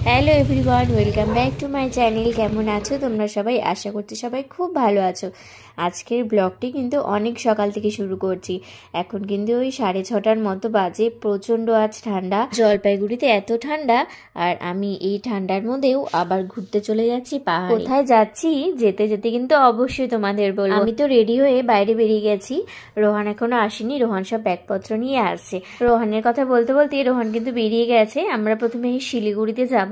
Hello everyone, welcome back to my channel. কেমন আছো তোমরা সবাই? আশা করছি সবাই খুব ভালো আছো। আজকের ব্লগটি কিন্তু অনেক সকাল থেকে শুরু করছি। এখন কিন্তু ওই 6:30টার মতো বাজে। প্রচণ্ড আজ ঠান্ডা, জলপাইগুড়িতে এত ঠান্ডা। আর আমি এই ঠান্ডার মধ্যেও আবার ঘুরতে চলে যাচ্ছি পাহাড়ে। কোথায় যাচ্ছি যেতে যেতে কিন্তু অবশ্যই তোমাদের বলবো। আমি তো রেডি হয়ে বাইরে বেরিয়ে গেছি। রোহান এখনো আসেনি, রোহান সব ব্যাগপত্র নিয়ে আসছে। রোহানের কথা বলতে বলতে রোহান কিন্তু বেরিয়ে গেছে। আমরা প্রথমে শিলিগুড়িতে যাব,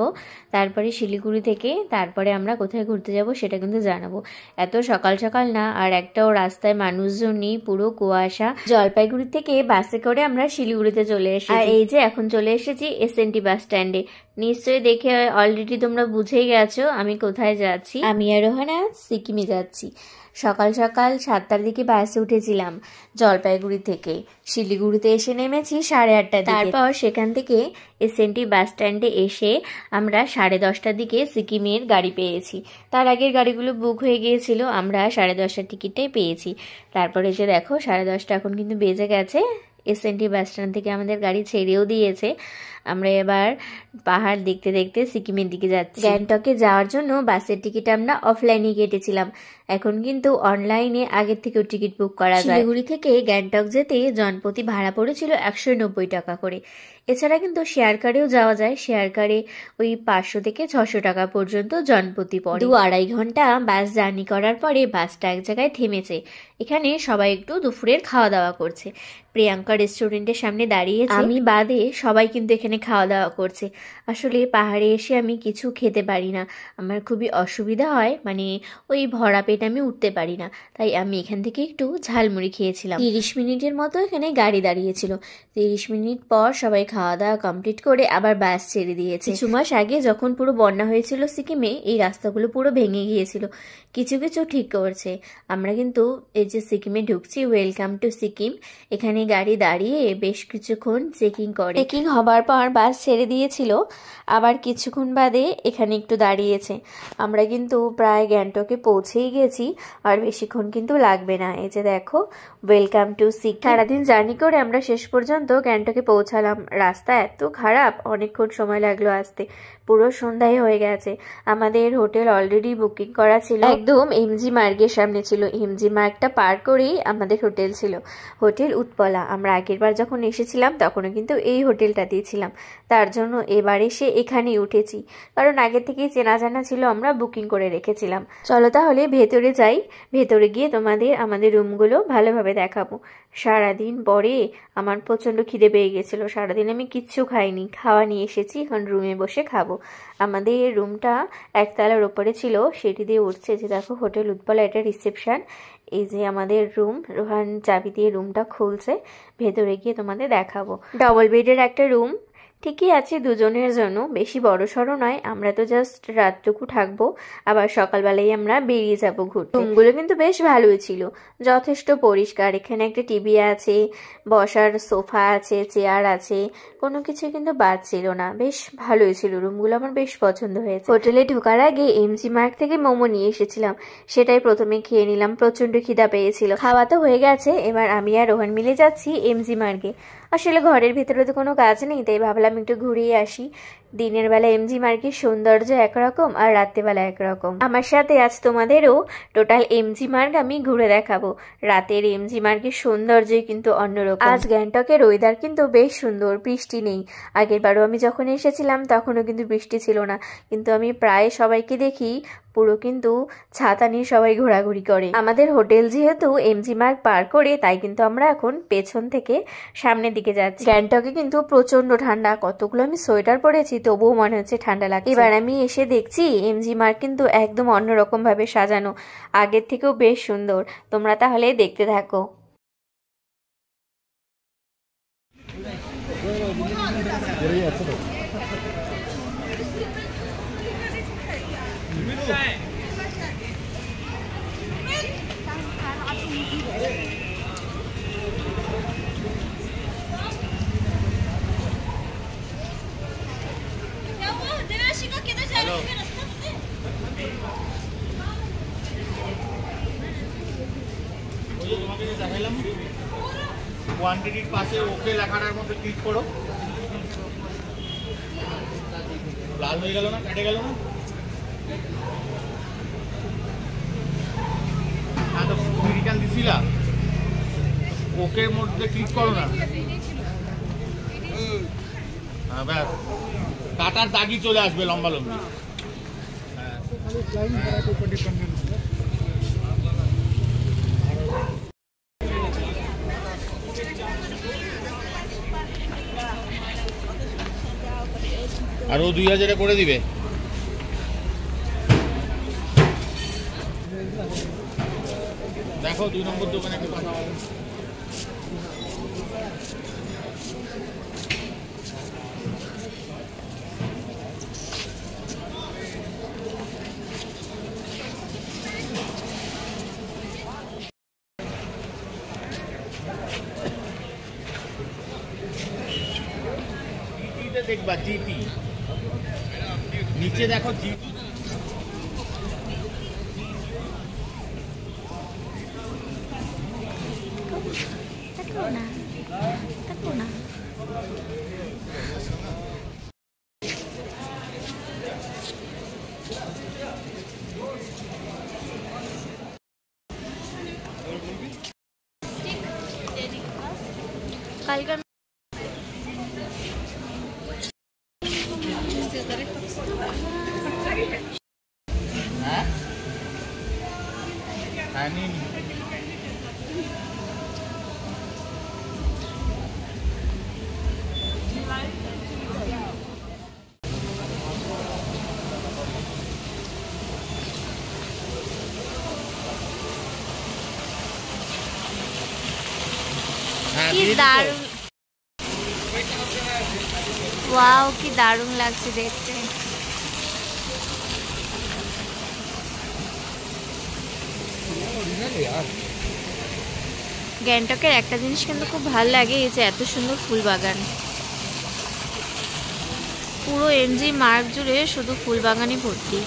তারপরে শিলিগুড়ি থেকে তারপরে আমরা কোথায় ঘুরতে যাব সেটা কিন্তু জানাবো। এত সকাল সকাল না, আর একটাও রাস্তায় মানুষজন নেই, পুরো কুয়াশা। জলপাইগুড়ি থেকে বাসে করে আমরা শিলিগুড়িতে চলে এসেছি। আর এই যে এখন চলে এসেছি এসএনটি বাস স্ট্যান্ডে। নিশ্চয়ই দেখে অলরেডি তোমরা বুঝেই গেছো আমি কোথায় যাচ্ছি। আমি আর রোহানা সিকিমে যাচ্ছি। সকাল সকাল 7টার দিকে বাসে উঠেছিলাম জলপাইগুড়ি থেকে। শিলিগুড়িতে এসে নেমেছি 8:30টার দিকে। তারপর সেখান থেকে এসএনটি বাস স্ট্যান্ডে এসে আমরা 10:30টার দিকে সিকিমের গাড়ি পেয়েছি। তার আগের গাড়িগুলো বুক হয়ে গিয়েছিল, আমরা 10:30টার টিকিটটাই পেয়েছি। তারপরে যে দেখো 10:30 এখন কিন্তু বেজে গেছে। এসএনটি বাস স্ট্যান্ড থেকে আমাদের গাড়ি ছেড়েও দিয়েছে। আমরা এবার পাহাড় দেখতে দেখতে সিকিমের দিকে যাচ্ছি। গ্যাংটকে যাওয়ার জন্য বাসের টিকিট আমরা অফলাইনে কেটেছিলাম। এখন কিন্তু অনলাইনে আগের থেকেও টিকিট বুক করা যায়। শিলিগুড়ি থেকে গ্যাংটক যেতে জনপ্রতি ভাড়া পড়েছিল 190 টাকা করে। এছাড়া কিন্তু শেয়ার কারেও যাওয়া যায়। শেয়ার কারে ওই 500 থেকে 600 টাকা পর্যন্ত জনপ্রতি পড়ে। 2-2.5 ঘন্টা বাস জার্নি করার পরে বাসটা এক জায়গায় থেমেছে। এখানে সবাই একটু দুপুরের খাওয়া দাওয়া করছে। প্রিয়াঙ্কা রেস্টুরেন্টের সামনে দাঁড়িয়েছে, আমি বাদে সবাই কিন্তু এখানে খাওয়া দাওয়া করছে। আসলে পাহাড়ে এসে আমি কিছু খেতে পারি না, আমার খুবই অসুবিধা হয়, মানে ওই ভরা পেট আমি উঠতে পারি না। তাই আমি এখান থেকে একটু ঝালমুড়ি খেয়েছিলাম। 30 মিনিটের মতো এখানে গাড়ি দাঁড়িয়েছিল। 30 মিনিট পর সবাই খাওয়া দাওয়া কমপ্লিট করে আবার বাস ছেড়ে দিয়েছে। কিছু মাস আগে যখন পুরো বন্যা হয়েছিল সিকিমে, এই রাস্তাগুলো পুরো ভেঙে গিয়েছিল। কিছু কিছু ঠিক করছে। আমরা কিন্তু এই যে সিকিমে ঢুকছি, ওয়েলকাম টু সিকিম, এখানে গাড়ি দাঁড়িয়ে বেশ কিছুক্ষণ চেকিং করে। চেকিং হবার পর বাস ছেড়ে দিয়েছিল। আবার কিছুক্ষণ বাদে এখানে একটু দাঁড়িয়েছে। আমরা কিন্তু প্রায় গ্যাংটকে পৌঁছেই গেছি, আর বেশিক্ষণ কিন্তু লাগবে না। এই যে দেখো ওয়েলকাম টু সিকিম। সারাদিন জার্নি করে আমরা শেষ পর্যন্ত গ্যাংটকে পৌঁছালাম। রাস্তা এত খারাপ, অনেকক্ষণ সময় লাগলো আসতে। পুরো সন্ধ্যায় হয়ে গেছে। আমাদের হোটেল অলরেডি বুকিং করা ছিল, একদম এমজি মার্গের সামনে ছিল। এমজি মার্গটা পার করেই আমাদের হোটেল ছিল, হোটেল উৎপলা। আমরা আগের বার যখন এসেছিলাম তখনও কিন্তু এই হোটেলটাতেই ছিলাম। তার জন্য এবার এসে এখানেই উঠেছি, কারণ আগে থেকেই চেনা জানা ছিল, আমরা বুকিং করে রেখেছিলাম। চলো তাহলে ভেতরে যাই। ভেতরে গিয়ে তোমাদের আমাদের রুমগুলো ভালোভাবে দেখাবো। সারাদিন পরে আমার প্রচণ্ড খিদে পেয়ে গেছিলো। সারাদিন আমি কিচ্ছু খাইনি, খাওয়া নিয়ে এসেছি, এখন রুমে বসে খাবো। আমাদের রুমটা একতলার ওপরে ছিল, সেটি দিয়ে উঠছে। যে দেখো হোটেল উৎপলা, এটা রিসেপশন। এই যে আমাদের রুম, রোহান চাবি দিয়ে রুমটা খুলছে। ভেতরে গিয়ে তোমাদের দেখাবো। ডবল বেডের একটা রুম, ঠিকই আছে দুজনের জন্য, বেশি বড় সড়ো নয়। আমরা তো জাস্ট রাতটুকু থাকবো, আবার সকালবেলায় আমরা বেরিয়ে যাবো ঘুরতে। রুমগুলো কিন্তু বেশ ভালোই ছিল, যথেষ্ট পরিষ্কার। এখানে একটা টিভি আছে, বসার সোফা আছে, চেয়ার আছে, কোনো কিছু কিন্তু বাদ ছিল না। বেশ ভালোই ছিল রুমগুলো, আমার বেশ পছন্দ হয়েছে। হোটেলে ঢোকার আগে এমজি মার্গ থেকে মোমো নিয়ে এসেছিলাম, সেটাই প্রথমে খেয়ে নিলাম। প্রচন্ড খিদা পেয়েছিল। খাওয়া তো হয়ে গেছে, এবার আমি আর রোহান মিলে যাচ্ছি এমজি মার্গে। আসলে ঘরের ভেতরে তো কোনো কাজ নেই, তাই ভাবলাম একটু ঘুরিয়ে আসি। দিনের বেলা এমজি মার্গের সৌন্দর্য একরকম, আর রাত্রেবেলা একরকম। আমার সাথে আজ তোমাদেরও টোটাল এমজি মার্গ আমি ঘুরে দেখাবো। রাতের এমজি মার্গের সৌন্দর্যই কিন্তু অন্যরকম। আজ গ্যাংটকের ওয়েদার কিন্তু বেশ সুন্দর, বৃষ্টি নেই। আগের বারও আমি যখন এসেছিলাম তখনও কিন্তু বৃষ্টি ছিল না, কিন্তু আমি প্রায় সবাইকে দেখি পুরো কিন্তু ছাতা নিয়ে সবাই ঘোরাঘুরি করে। আমাদের হোটেল যেহেতু এমজি মার্গ পার করে, তাই কিন্তু আমরা এখন পেছন থেকে সামনের দিকে যাচ্ছি। গ্যাংটকে কিন্তু প্রচন্ড ঠান্ডা, কতগুলো আমি সোয়েটার পরেছি তবুও মনে হচ্ছে ঠান্ডা লাগছে। এবার আমি এসে দেখছি এমজি মার্গ কিন্তু একদম অন্যরকম ভাবে সাজানো, আগের থেকেও বেশ সুন্দর। তোমরা তাহলে দেখতে থাকো। কোয়ান্টিটির পাশে ওকে লেখাটার মধ্যে ক্লিক করো। লাল হয়ে গেল না, কেটে গেল না? হ্যাঁ, তো তুমি রিটার্ন দিছিলা, ওকের মধ্যে ক্লিক করো না। হ্যাঁ ব্যাস, কাটার দাগই চলে আসবে লম্বা লম্বি। আর ও 2000-এ করে দিবে। দেখো 2 নম্বর দোকানে একটু কথা হবে। দেখবা জিপি নিচে দেখো, জিপি কালকে কি দারুণ, ওয়াও কি দারুণ লাগছে দেখতে। গ্যাংটকের একটা জিনিস কিন্তু খুব ভালো লাগে, এই যে এত সুন্দর ফুল বাগান। পুরো এমজি মার্গ জুড়ে শুধু ফুল বাগানই ভর্তি।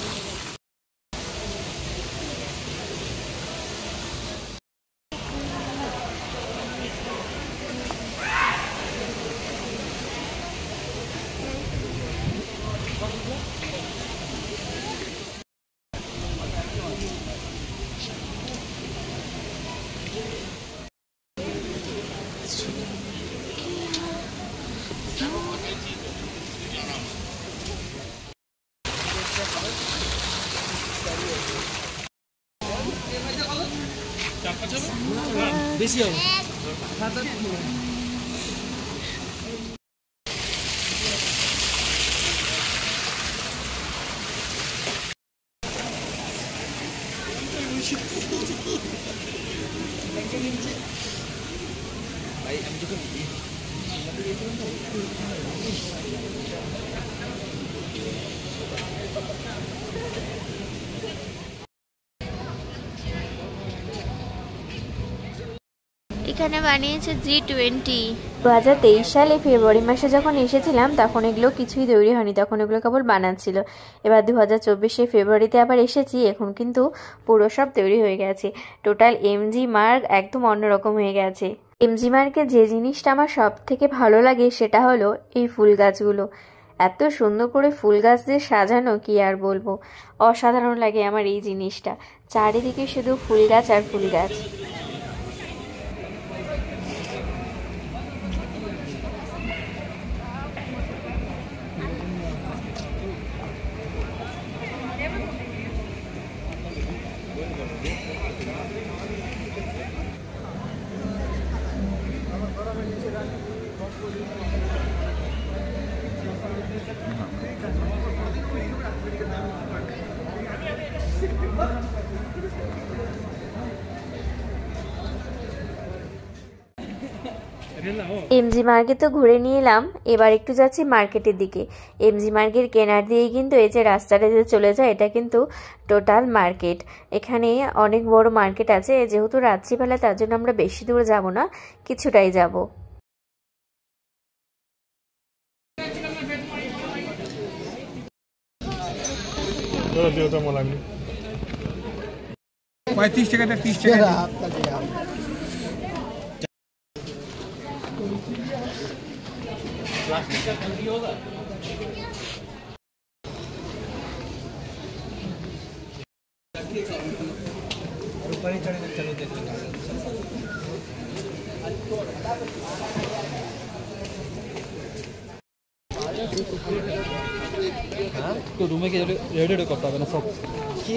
বেশি হবে। এখানে বানিয়েছে G20। 2023 সালে ফেব্রুয়ারি মাসে যখন এসেছিলাম তখন এগুলো কিছুই তৈরি হয়নি, তখন এগুলো কেবল বানাচ্ছিল। এবার 2024 ফেব্রুয়ারিতে আবার এসেছি, এখন কিন্তু পুরো সব তৈরি হয়ে গেছে। টোটাল এমজি মার্গ একদম অন্যরকম হয়ে গেছে। এমজি মার্গে যে জিনিসটা আমার সব থেকে ভালো লাগে সেটা হলো এই ফুল গাছগুলো। এত সুন্দর করে ফুল গাছ দিয়ে সাজানো, কি আর বলবো, অসাধারণ লাগে আমার এই জিনিসটা। চারিদিকে শুধু ফুল গাছ আর ফুল গাছ। এমজি মার্গে তো ঘুরে নিয়ে এলাম, এবার একটু যাচ্ছি মার্কেটের দিকে। এমজি মার্গের কেনার দিয়েই কিন্তু এই যে রাস্তাটা যে চলে যায় এটা কিন্তু টোটাল মার্কেট। এখানে অনেক বড় মার্কেট আছে, যেহেতু রাত্রিবেলা তার জন্য আমরা বেশি দূর যাব না, কিছুটাই যাব। प्लास्टिक का चूड़ी होगा। ऊपर ही चढ़े चलो देख लो। তো রুমে গিয়ে রেডি করতে হবে না সব কি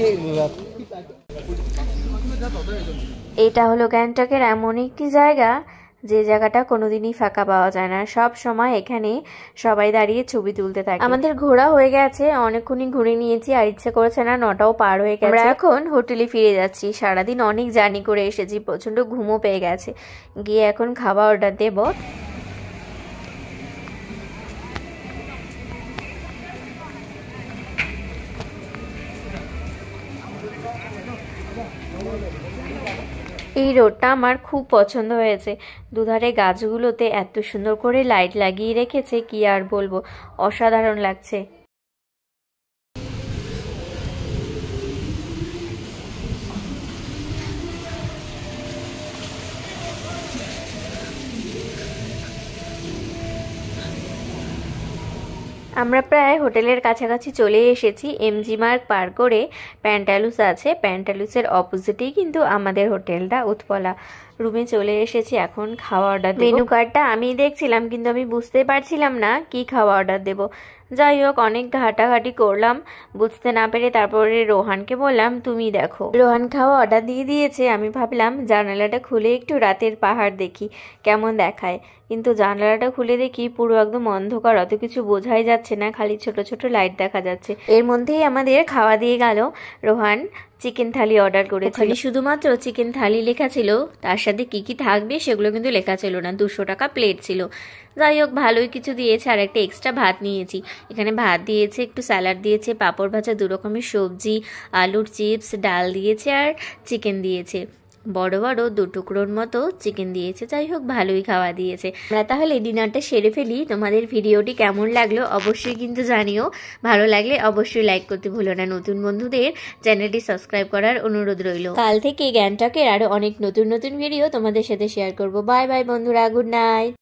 এটা হলো গ্যাংটকের এমন একটি জায়গা যে জায়গাটা কোনোদিনই ফাঁকা পাওয়া যায় না, সব সময় এখানে সবাই দাঁড়িয়ে ছবি তুলতে থাকে। আমাদের ঘোরা হয়ে গেছে, অনেকক্ষণই ঘুরে নিয়েছি আর ইচ্ছে করেছে না, 9টাও পার হয়ে গেছে। আমরা এখন হোটেলে ফিরে যাচ্ছি। সারাদিন অনেক জার্নি করে এসেছি, প্রচন্ড ঘুমও পেয়ে গেছে। গিয়ে এখন খাবার অর্ডার দেব। এই রোডটা আমার খুব পছন্দ হয়েছে। দুধারে গাছগুলোতে এত সুন্দর করে লাইট লাগিয়ে রেখেছে, কি আর বলবো, অসাধারণ লাগছে। আমরা প্রায় হোটেলের কাছাকাছি চলে এসেছি। এমজি মার্গ পার করে প্যান্টালুস আছে, প্যান্টালুসের অপোজিটেই কিন্তু আমাদের হোটেলটা, উৎপলা। রুমে চলে এসেছি, এখন খাওয়া অর্ডার দেব। মেনু কার্ডটা আমি দেখছিলাম কিন্তু আমি বুঝতে পারছিলাম না কি খাওয়া অর্ডার দেব। যাই হোক, অনেক ঘাটাঘাটি করলাম, বুঝতে না পেরে তারপরে রোহানকে বললাম তুমি দেখো। রোহান খাওয়া অর্ডার দিয়ে দিয়েছে। আমি ভাবলাম জানালাটা খুলে একটু রাতের পাহাড় দেখি কেমন দেখায়, কিন্তু জানালাটা খুলে দেখি পুরো একদম অন্ধকার, অত কিছু বোঝাই যাচ্ছে না, খালি ছোট ছোট লাইট দেখা যাচ্ছে। এর মধ্যেই আমাদের খাওয়া দিয়ে গেল। রোহান চিকেন থালি অর্ডার করেছিল। শুধুমাত্র চিকেন থালি লেখা ছিল, তার সাথে কি কি থাকবে সেগুলো কিন্তু লেখা ছিল না। 200 টাকা প্লেট ছিল। যাই হোক, ভালোই কিছু দিয়েছে। আর একটা এক্সট্রা ভাত নিয়েছি। এখানে ভাত দিয়েছে, একটু স্যালাড দিয়েছে, পাঁপড় ভাজা, 2 রকমের সবজি, আলুর চিপস, ডাল দিয়েছে আর চিকেন দিয়েছে। বড় বড় 2 টুকরোর মতো চিকেন দিয়েছে। যাই হোক, ভালোই খাওয়া দিয়েছে। আমরা তাহলে ডিনারটা সেরে ফেলি। তোমাদের ভিডিওটি কেমন লাগলো অবশ্যই কিন্তু জানিও। ভালো লাগলে অবশ্যই লাইক করতে ভুলো না। নতুন বন্ধুদের চ্যানেলটি সাবস্ক্রাইব করার অনুরোধ রইল। কাল থেকে গ্যাংটকের আরো অনেক নতুন নতুন ভিডিও তোমাদের সাথে শেয়ার করব। বাই বাই বন্ধুরা, গুড নাইট।